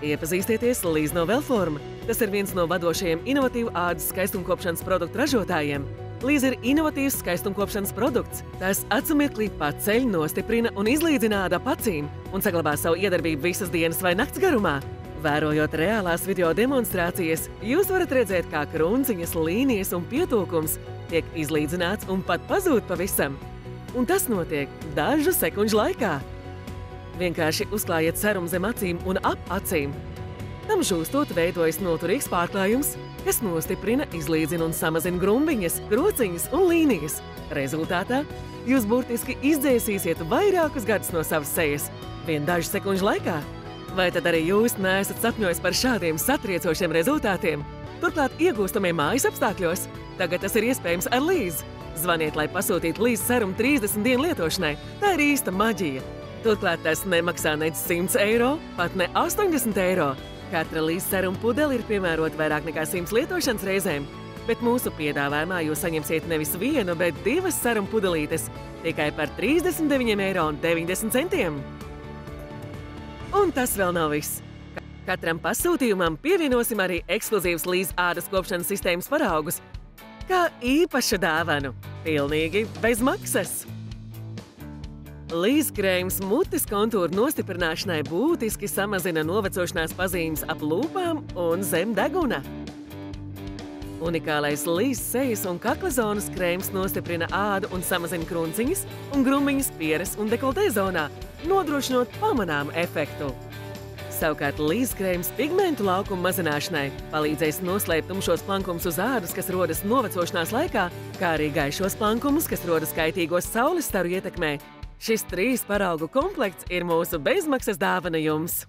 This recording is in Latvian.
Iepazīstieties Līz no Velforma. Tas ir viens no vadošajiem inovatīvu ādas skaistumkopšanas produktu ražotājiem. Līz ir inovatīvs skaistumkopšanas produkts. Tas acumirklī paceļ, nostiprina un izlīdzina ādu ap acīm un saglabā savu iedarbību visas dienas vai nakts garumā. Vērojot reālās video demonstrācijas, jūs varat redzēt, kā krunciņas, līnijas un pietūkums tiek izlīdzināts un pat pazūd pavisam. Un tas notiek dažu sekundžu laikā. Vienkārši uzklājiet serumu zem acīm un ap acīm. Tam žūstot veidojas noturīgs pārklājums, kas nostiprina, izlīdzina un samazina grumbiņas, krociņas un līnijas. Rezultātā jūs burtiski izdzēsīsiet vairākus gadus no savas sejas vien dažu sekundžu laikā. Vai tad arī jūs neesat sapņojis par šādiem satriecošiem rezultātiem? Turklāt iegūstamiem mājas apstākļos. Tagad tas ir iespējams ar Līz. Zvaniet, lai pasūtītu Līz serumu 30 dienu lietošanai. Tā ir īsta maģija. Turklāt tas nemaksā nec 100 eiro, pat ne 80 eiro. Katra Līz seruma pudele ir piemērota vairāk nekā 100 lietošanas reizēm. Bet mūsu piedāvājumā jūs saņemsiet nevis vienu, bet divas seruma pudelītes tikai par 39,90 eiro. Un tas vēl nav viss. Katram pasūtījumam pievienosim arī ekskluzīvus Līz ādas kopšanas sistēmas paraugus, kā īpašu dāvanu, pilnīgi bez maksas. Līz krēms mutes kontūru nostiprināšanai būtiski samazina novecošanās pazīmes ap lūpām un zem deguna. Unikālais Līz sejas un kakla zonas krēms nostiprina ādu un samazina krunciņas un grumbiņas pieres un dekoltē zonā, nodrošinot pamanāmu efektu. Savukārt Līz krēms pigmentu laukumu mazināšanai palīdzēs noslēpt tumšos plankumus uz ādas, kas rodas novecošanās laikā, kā arī gaišos plankumus, kas rodas kaitīgos saules staru ietekmē. Šis 3 paraugu komplekts ir mūsu bezmaksas dāvana jums!